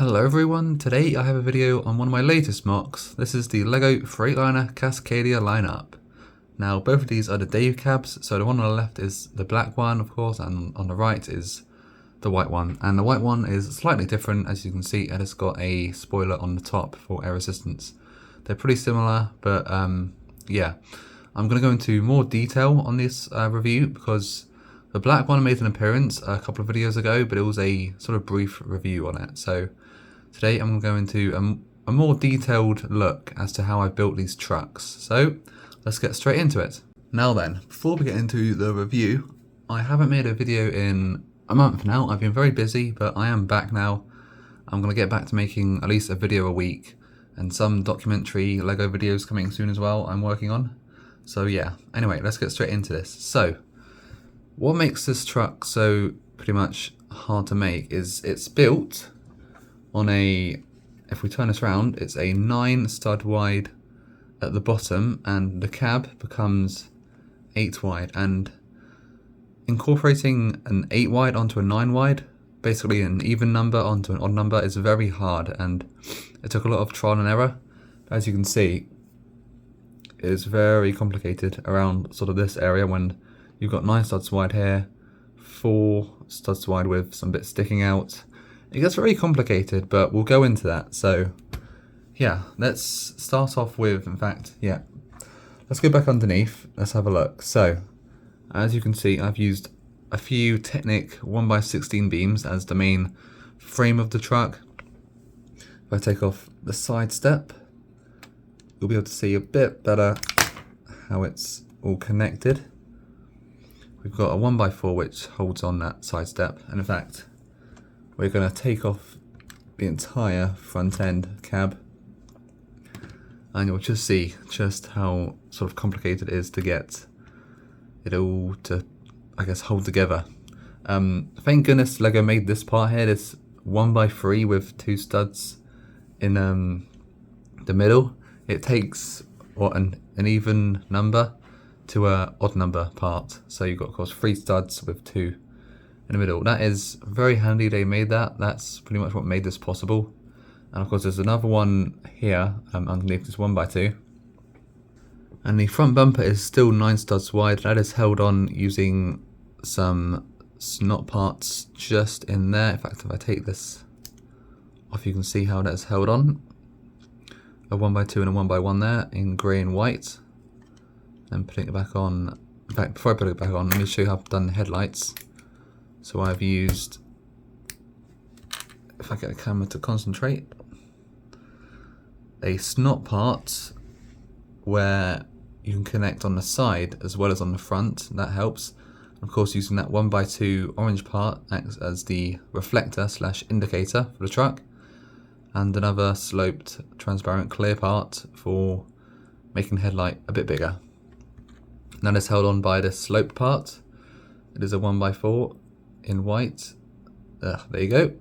Hello everyone, today I have a video on one of my latest MOCs. This is the LEGO Freightliner Cascadia lineup. Now both of these are the Dave cabs, so the one on the left is the black one of course, and on the right is the white one. And the white one is slightly different, as you can see, and it's got a spoiler on the top for air resistance. They're pretty similar, but yeah. I'm going to go into more detail on this review because the black one made an appearance a couple of videos ago, but it was a sort of brief review on it. So today I'm going to go into a more detailed look as to how I built these trucks. So let's get straight into it. Now then, before we get into the review, I haven't made a video in a month now. I've been very busy, but I am back now. I'm going to get back to making at least a video a week, and some documentary LEGO videos coming soon as well I'm working on. So yeah, anyway, let's get straight into this. So what makes this truck so pretty much hard to make is it's built on a, if we turn this around, it's a 9 stud wide at the bottom, and the cab becomes 8 wide, and incorporating an 8 wide onto a 9 wide, basically an even number onto an odd number, is very hard, and it took a lot of trial and error. As you can see, it is very complicated around sort of this area when you've got 9 studs wide here, 4 studs wide with some bits sticking out. It gets very complicated, but we'll go into that. So yeah, let's start off with, in fact, yeah, let's go back underneath. Let's have a look. So as you can see, I've used a few Technic 1x16 beams as the main frame of the truck. If I take off the side step, you'll be able to see a bit better how it's all connected. We've got a 1x4 which holds on that side step, and in fact we're going to take off the entire front end cab, and you'll just see just how sort of complicated it is to get it all to, I guess, hold together. Thank goodness LEGO made this part here, this 1x3 with 2 studs in the middle. It takes what, an even number to a odd number part, so you've got of course 3 studs with 2 in the middle. That is very handy they made that. That's pretty much what made this possible. And of course there's another one here underneath this 1x2, and the front bumper is still 9 studs wide. That is held on using some snot parts just in there. In fact, if I take this off, you can see how that is held on. A 1x2 and a 1x1 there in grey and white. And putting it back on, in fact, before I put it back on, let me show you how I've done the headlights. So I've used, if I get the camera to concentrate, a snot part where you can connect on the side as well as on the front. That helps. Of course, using that 1x2 orange part acts as the reflector / indicator for the truck, and another sloped transparent clear part for making the headlight a bit bigger. That is held on by this sloped part. It is a 1x4 in white. There you go.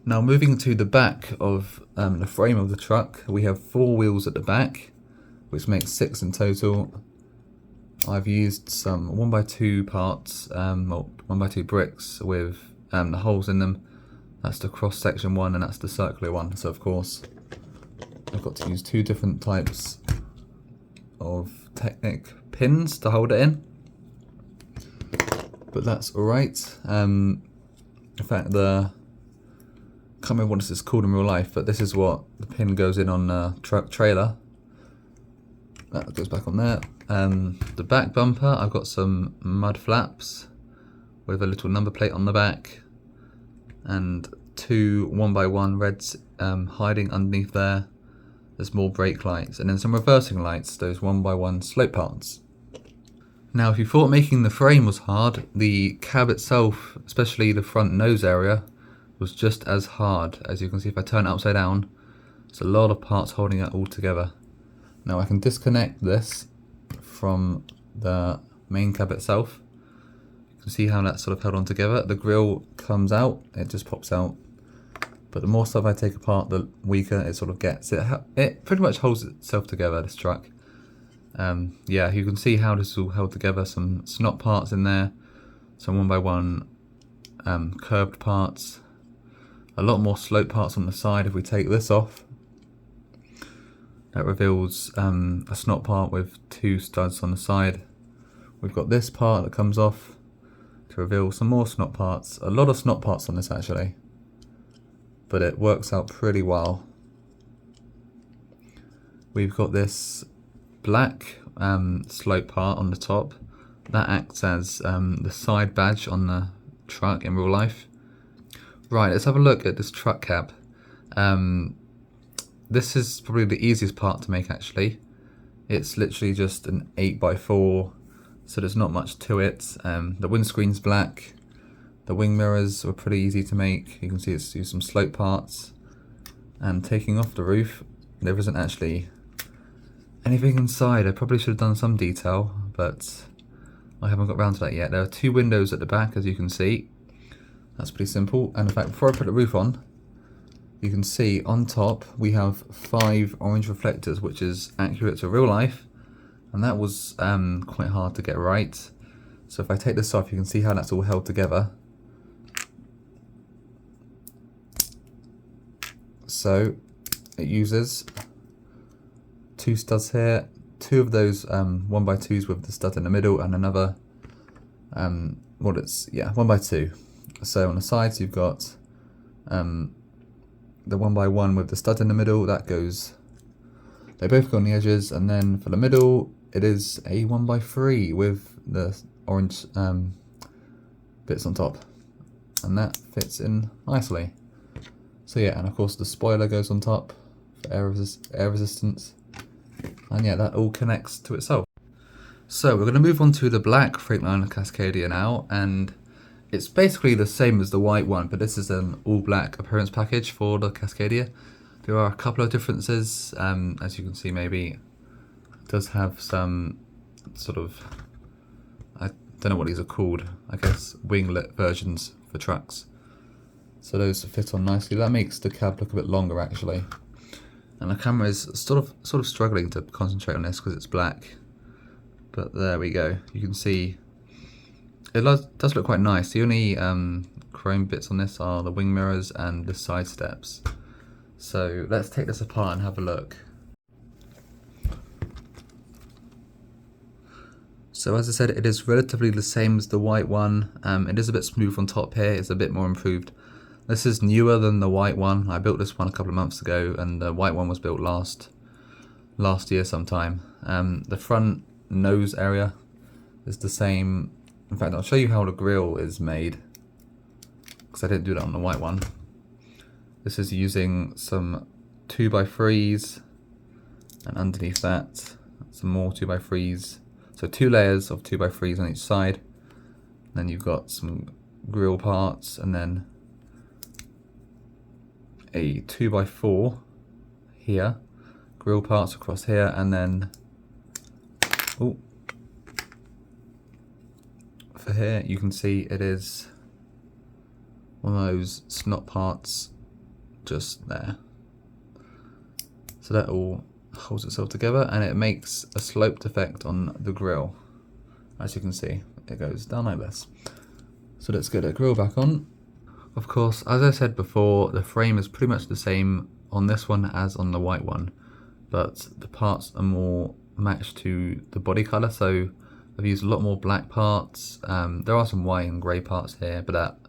Now moving to the back of the frame of the truck, we have 4 wheels at the back, which makes 6 in total. I've used some 1x2 parts, 1x2 bricks with the holes in them. That's the cross section one, and that's the circular one. So of course I've got to use 2 different types of Technic pins to hold it in, but that's alright. In fact, can't remember what this is called in real life, but this is what the pin goes in on the truck trailer. That goes back on there. The back bumper, I've got some mud flaps with a little number plate on the back, and 2 1x1 reds hiding underneath there. There's more brake lights, and then some reversing lights, those 1x1 slope parts. Now if you thought making the frame was hard, the cab itself, especially the front nose area, was just as hard. As you can see, if I turn it upside down, there's a lot of parts holding it all together. Now I can disconnect this from the main cab itself. You can see how that's sort of held on together. The grille comes out, it just pops out. But the more stuff I take apart, the weaker it sort of gets. It pretty much holds itself together, this truck. Yeah, you can see how this is all held together. Some snot parts in there, some 1x1 curved parts. a lot more slope parts on the side. If we take this off, that reveals a snot part with 2 studs on the side. We've got this part that comes off to reveal some more snot parts. A lot of snot parts on this actually, but it works out pretty well. We've got this black slope part on the top. That acts as the side badge on the truck in real life. Right, let's have a look at this truck cab. This is probably the easiest part to make actually. It's literally just an 8x4, so there's not much to it. The windscreen's black. The wing mirrors were pretty easy to make. You can see it's used some slope parts. And taking off the roof, there isn't actually anything inside. I probably should have done some detail, but I haven't got around to that yet. There are 2 windows at the back, as you can see. That's pretty simple. And in fact, before I put the roof on, you can see on top we have 5 orange reflectors, which is accurate to real life, and that was quite hard to get right. So if I take this off, you can see how that's all held together. So it uses 2 studs here, 2 of those 1x2s with the stud in the middle, and another 1x2. So on the sides you've got the 1x1 with the stud in the middle. That goes, they both go on the edges, and then for the middle it is a 1x3 with the orange bits on top, and that fits in nicely. So yeah, and of course the spoiler goes on top for air resistance, and yeah, that all connects to itself. So we're going to move on to the black Freightliner Cascadia now, and it's basically the same as the white one, but this is an all black appearance package for the Cascadia. There are a couple of differences, as you can see maybe. It does have some sort of, I don't know what these are called, I guess winglet versions for trucks. So those fit on nicely. That makes the cab look a bit longer actually. And the camera is sort of struggling to concentrate on this because it's black. But there we go. You can see it does look quite nice. The only chrome bits on this are the wing mirrors and the side steps. So let's take this apart and have a look. So as I said, it is relatively the same as the white one. It is a bit smooth on top here. It's a bit more improved. This is newer than the white one. I built this one a couple of months ago, and the white one was built last year sometime. The front nose area is the same. In fact, I'll show you how the grille is made, because I didn't do that on the white one. This is using some 2x3s, and underneath that, some more 2x3s. So 2 layers of 2x3s on each side. And then you've got some grille parts, and then a 2x4 here, grille parts across here, and then for here you can see it is one of those snot parts just there. So that all holds itself together, and it makes a sloped effect on the grille. As you can see, it goes down like this. So let's get the grille back on. Of course, as I said before, the frame is pretty much the same on this one as on the white one, but the parts are more matched to the body colour. So I've used a lot more black parts. There are some white and grey parts here, but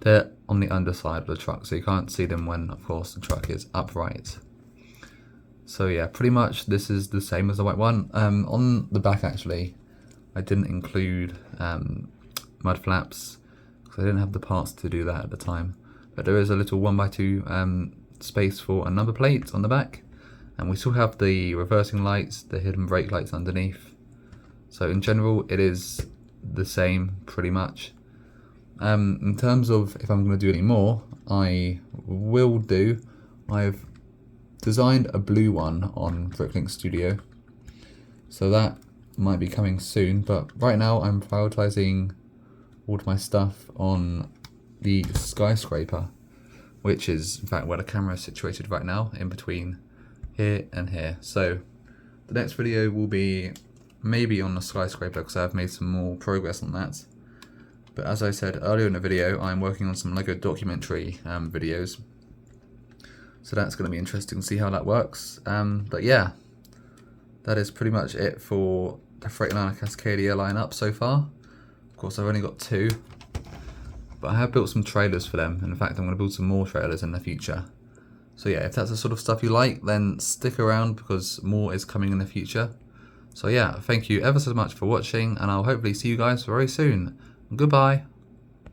they're on the underside of the truck, so you can't see them when, of course, the truck is upright. So yeah, pretty much this is the same as the white one. On the back actually, I didn't include mud flaps because I didn't have the parts to do that at the time. But there is a little 1x2 space for a number plate on the back, and we still have the reversing lights, the hidden brake lights underneath. So in general, it is the same pretty much. In terms of if I'm going to do any more, I will do. I've designed a blue one on Bricklink Studio, so that might be coming soon, but right now I'm prioritizing all of my stuff on the skyscraper, which is in fact where the camera is situated right now, in between here and here. So the next video will be maybe on the skyscraper, because I've made some more progress on that. But as I said earlier in the video, I'm working on some LEGO documentary videos. So that's going to be interesting to see how that works. But yeah, that is pretty much it for the Freightliner Cascadia lineup so far. Of course, I've only got 2. But I have built some trailers for them. In fact, I'm going to build some more trailers in the future. So yeah, if that's the sort of stuff you like, then stick around because more is coming in the future. So yeah, thank you ever so much for watching, and I'll hopefully see you guys very soon. Goodbye.